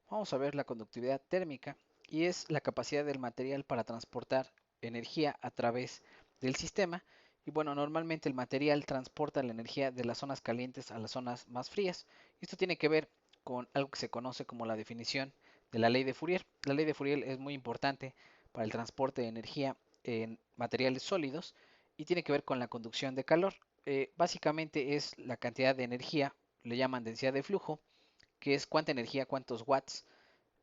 Vamos a ver la conductividad térmica y es la capacidad del material para transportar energía a través del sistema. Y bueno, normalmente el material transporta la energía de las zonas calientes a las zonas más frías. Esto tiene que ver con algo que se conoce como la definición de la ley de Fourier. La ley de Fourier es muy importante para el transporte de energía en materiales sólidos y tiene que ver con la conducción de calor. Básicamente es la cantidad de energía, le llaman densidad de flujo, que es cuánta energía, cuántos watts,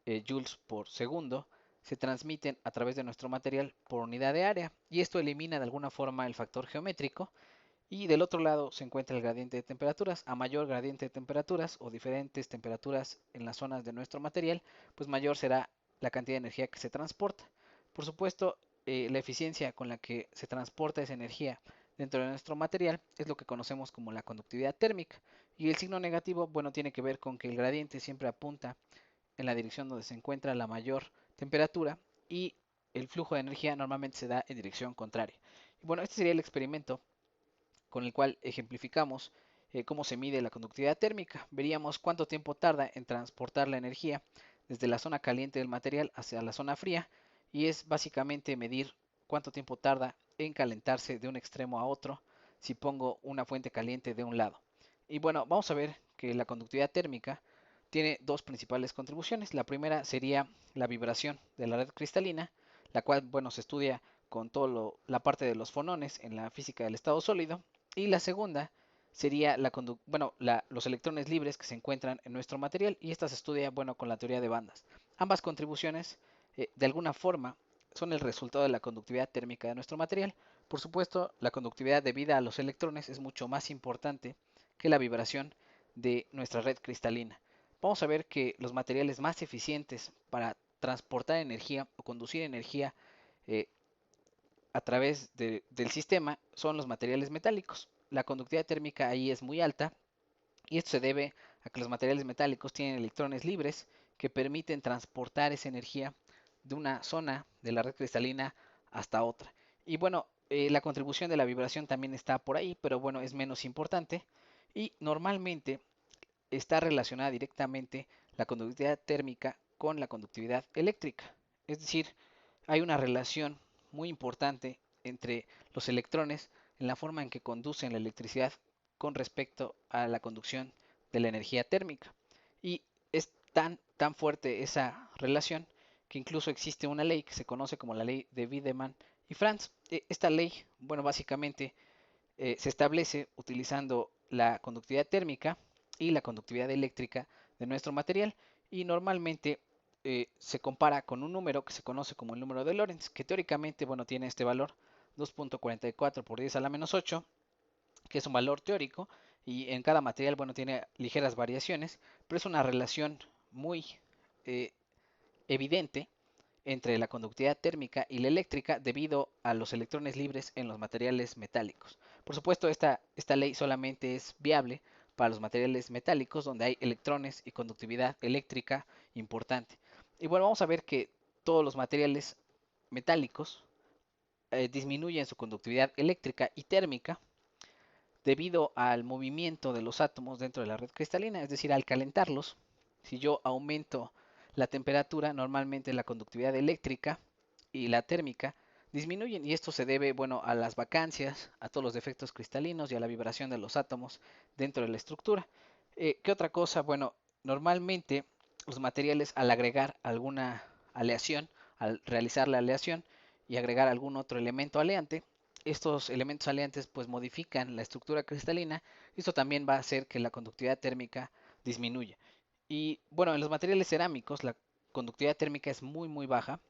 joules por segundo, se transmiten a través de nuestro material por unidad de área. Y esto elimina de alguna forma el factor geométrico. Y del otro lado se encuentra el gradiente de temperaturas. A mayor gradiente de temperaturas o diferentes temperaturas en las zonas de nuestro material, pues mayor será la cantidad de energía que se transporta. Por supuesto, la eficiencia con la que se transporta esa energía dentro de nuestro material es lo que conocemos como la conductividad térmica. Y el signo negativo, bueno, tiene que ver con que el gradiente siempre apunta en la dirección donde se encuentra la mayor temperatura y el flujo de energía normalmente se da en dirección contraria. Y bueno, este sería el experimento con el cual ejemplificamos cómo se mide la conductividad térmica. Veríamos cuánto tiempo tarda en transportar la energía desde la zona caliente del material hacia la zona fría y es básicamente medir cuánto tiempo tarda en calentarse de un extremo a otro si pongo una fuente caliente de un lado. Y bueno, vamos a ver que la conductividad térmica tiene dos principales contribuciones. La primera sería la vibración de la red cristalina, la cual, bueno, se estudia con toda la parte de los fonones en la física del estado sólido. Y la segunda sería los electrones libres que se encuentran en nuestro material y esta se estudia, bueno, con la teoría de bandas. Ambas contribuciones, de alguna forma, son el resultado de la conductividad térmica de nuestro material. Por supuesto, la conductividad debida a los electrones es mucho más importante que la vibración de nuestra red cristalina. Vamos a ver que los materiales más eficientes para transportar energía o conducir energía eh, a través del sistema son los materiales metálicos. La conductividad térmica ahí es muy alta y esto se debe a que los materiales metálicos tienen electrones libres que permiten transportar esa energía de una zona de la red cristalina hasta otra. Y bueno, la contribución de la vibración también está por ahí, pero bueno, es menos importante y normalmente está relacionada directamente la conductividad térmica con la conductividad eléctrica. Es decir, hay una relación muy importante entre los electrones en la forma en que conducen la electricidad con respecto a la conducción de la energía térmica. Y es tan fuerte esa relación que incluso existe una ley que se conoce como la ley de Wiedemann y Franz. Esta ley, bueno, básicamente se establece utilizando la conductividad térmica y la conductividad eléctrica de nuestro material y normalmente se compara con un número que se conoce como el número de Lorentz, que teóricamente, bueno, tiene este valor 2.44 por 10 a la menos 8, que es un valor teórico y en cada material, bueno, tiene ligeras variaciones, pero es una relación muy eh, evidente entre la conductividad térmica y la eléctrica debido a los electrones libres en los materiales metálicos. Por supuesto, esta ley solamente es viable para los materiales metálicos donde hay electrones y conductividad eléctrica importante. Y bueno, vamos a ver que todos los materiales metálicos disminuyen su conductividad eléctrica y térmica debido al movimiento de los átomos dentro de la red cristalina, es decir, al calentarlos. Si yo aumento la temperatura, normalmente la conductividad eléctrica y la térmica disminuyen y esto se debe, bueno, a las vacancias, a todos los defectos cristalinos y a la vibración de los átomos dentro de la estructura. ¿Qué otra cosa? Bueno, normalmente los materiales al agregar alguna aleación, al realizar la aleación y agregar algún otro elemento aleante, estos elementos aleantes pues modifican la estructura cristalina y esto también va a hacer que la conductividad térmica disminuya. Y bueno, en los materiales cerámicos la conductividad térmica es muy baja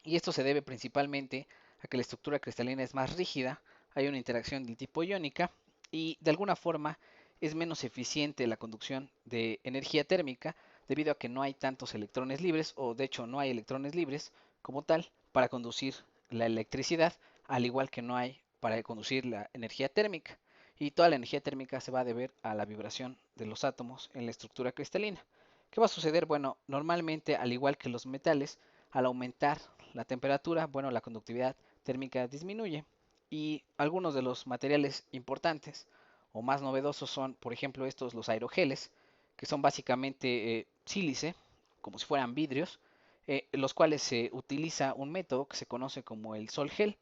y esto se debe principalmente a que la estructura cristalina es más rígida, hay una interacción del tipo iónica y de alguna forma es menos eficiente la conducción de energía térmica debido a que no hay tantos electrones libres o de hecho no hay electrones libres como tal para conducir la electricidad, al igual que no hay para conducir la energía térmica. Y toda la energía térmica se va a deber a la vibración de los átomos en la estructura cristalina. ¿Qué va a suceder? Bueno, normalmente, al igual que los metales, al aumentar la temperatura, bueno, la conductividad térmica disminuye. Y algunos de los materiales importantes o más novedosos son, por ejemplo, estos, los aerogeles, que son básicamente sílice como si fueran vidrios, los cuales se utiliza un método que se conoce como el sol gel.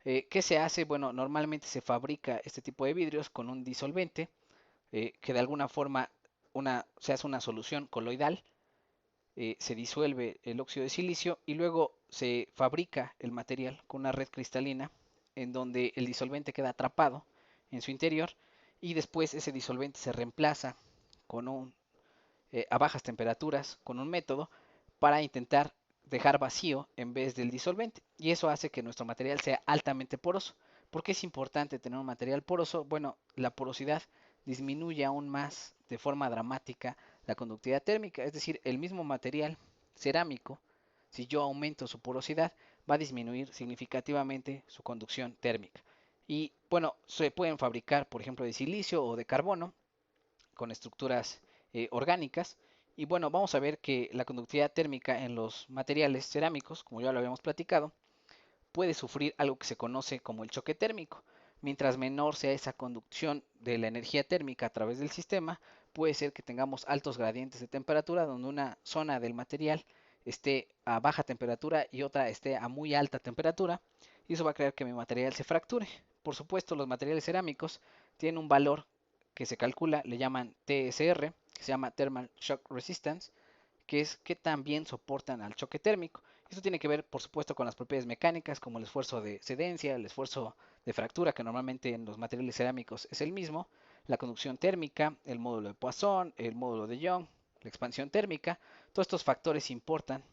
¿Qué se hace? Bueno, normalmente se fabrica este tipo de vidrios con un disolvente que de alguna forma se hace una solución coloidal, se disuelve el óxido de silicio y luego se fabrica el material con una red cristalina en donde el disolvente queda atrapado en su interior y después ese disolvente se reemplaza con a bajas temperaturas con un método para intentar dejar vacío en vez del disolvente y eso hace que nuestro material sea altamente poroso. ¿Por qué es importante tener un material poroso? Bueno, la porosidad disminuye aún más de forma dramática la conductividad térmica, es decir, el mismo material cerámico, si yo aumento su porosidad, va a disminuir significativamente su conducción térmica. Y bueno, se pueden fabricar, por ejemplo, de silicio o de carbono con estructuras orgánicas. Y bueno, vamos a ver que la conductividad térmica en los materiales cerámicos, como ya lo habíamos platicado, puede sufrir algo que se conoce como el choque térmico. Mientras menor sea esa conducción de la energía térmica a través del sistema, puede ser que tengamos altos gradientes de temperatura donde una zona del material esté a baja temperatura y otra esté a muy alta temperatura y eso va a crear que mi material se fracture. Por supuesto, los materiales cerámicos tienen un valor que se calcula, le llaman TSR, que se llama Thermal Shock Resistance, que es qué tan bien soportan al choque térmico. Esto tiene que ver, por supuesto, con las propiedades mecánicas, como el esfuerzo de cedencia, el esfuerzo de fractura, que normalmente en los materiales cerámicos es el mismo, la conducción térmica, el módulo de Poisson, el módulo de Young, la expansión térmica. Todos estos factores importan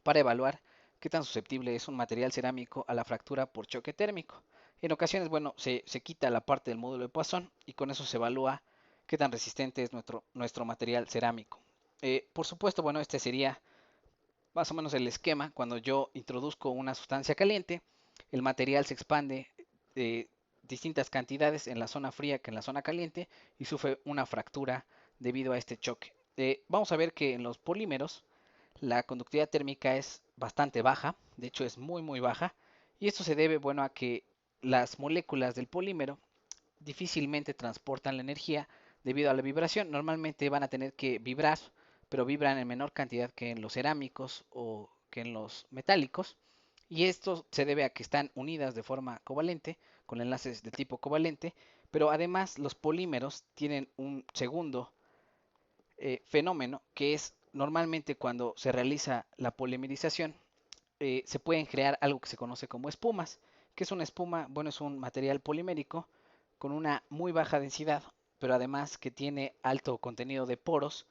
para evaluar qué tan susceptible es un material cerámico a la fractura por choque térmico. En ocasiones, bueno, se quita la parte del módulo de Poisson y con eso se evalúa qué tan resistente es nuestro material cerámico. Por supuesto, bueno, este sería más o menos el esquema. Cuando yo introduzco una sustancia caliente, el material se expande distintas cantidades en la zona fría que en la zona caliente y sufre una fractura debido a este choque. Vamos a ver que en los polímeros la conductividad térmica es bastante baja, de hecho es muy baja, y esto se debe, bueno, a que las moléculas del polímero difícilmente transportan la energía debido a la vibración. Normalmente van a tener que vibrar, pero vibran en menor cantidad que en los cerámicos o que en los metálicos. Y esto se debe a que están unidas de forma covalente, con enlaces de tipo covalente, pero además los polímeros tienen un segundo fenómeno que es normalmente cuando se realiza la polimerización, se pueden crear algo que se conoce como espumas. ¿Qué es una espuma? Bueno, es un material polimérico con una muy baja densidad, pero además que tiene alto contenido de poros,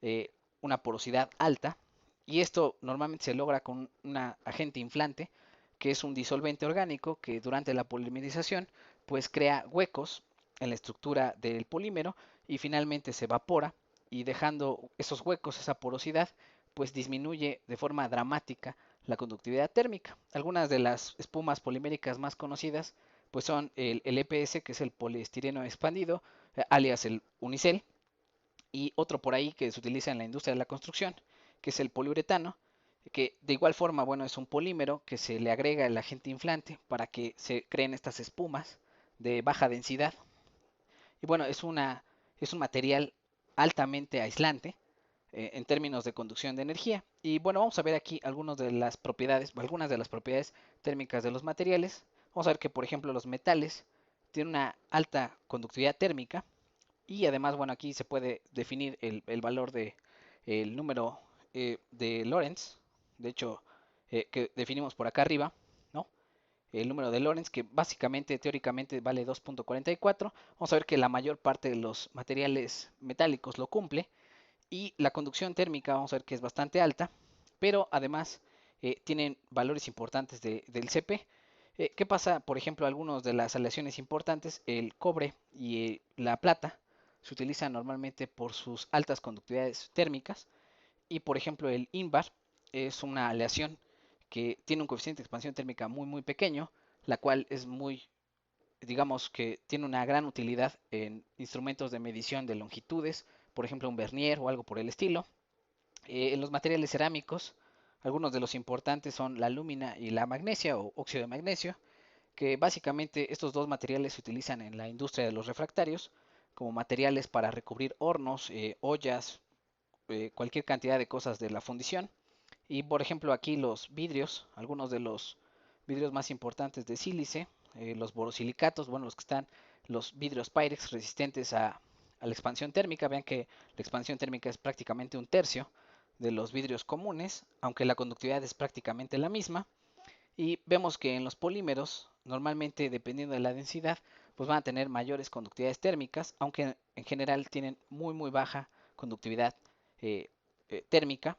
eh, una porosidad alta, y esto normalmente se logra con un agente inflante, que es un disolvente orgánico que durante la polimerización pues crea huecos en la estructura del polímero y finalmente se evapora y dejando esos huecos, esa porosidad, pues disminuye de forma dramática la conductividad térmica. Algunas de las espumas poliméricas más conocidas pues son el EPS, que es el poliestireno expandido, alias el unicel, y otro por ahí que se utiliza en la industria de la construcción, que es el poliuretano, que de igual forma, bueno, es un polímero que se le agrega el agente inflante para que se creen estas espumas de baja densidad. Y bueno, es un material altamente aislante en términos de conducción de energía. Y bueno, vamos a ver aquí algunas de las propiedades térmicas de los materiales. Vamos a ver que, por ejemplo, los metales tienen una alta conductividad térmica, y además, bueno, aquí se puede definir el valor de el número de Lorentz, de hecho, que definimos por acá arriba, ¿no? El número de Lorentz, que básicamente, teóricamente, vale 2.44. Vamos a ver que la mayor parte de los materiales metálicos lo cumple. Y la conducción térmica, vamos a ver que es bastante alta, pero además tienen valores importantes del CP. ¿Qué pasa? Por ejemplo, algunas de las aleaciones importantes, el cobre y la plata, se utilizan normalmente por sus altas conductividades térmicas. Y por ejemplo, el ínbar es una aleación que tiene un coeficiente de expansión térmica muy pequeño, la cual es digamos que tiene una gran utilidad en instrumentos de medición de longitudes, por ejemplo un vernier o algo por el estilo. En los materiales cerámicos, algunos de los importantes son la alúmina y la magnesia o óxido de magnesio, que básicamente estos dos materiales se utilizan en la industria de los refractarios como materiales para recubrir hornos, ollas cualquier cantidad de cosas de la fundición. Y por ejemplo aquí los vidrios, algunos de los vidrios más importantes de sílice, los borosilicatos, bueno, los que están, los vidrios Pyrex resistentes a la expansión térmica. Vean que la expansión térmica es prácticamente un tercio de los vidrios comunes, aunque la conductividad es prácticamente la misma. Y vemos que en los polímeros, normalmente dependiendo de la densidad, pues van a tener mayores conductividades térmicas, aunque en general tienen muy baja conductividad eh, térmica,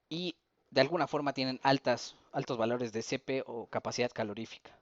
y de alguna forma tienen altos valores de CP o capacidad calorífica.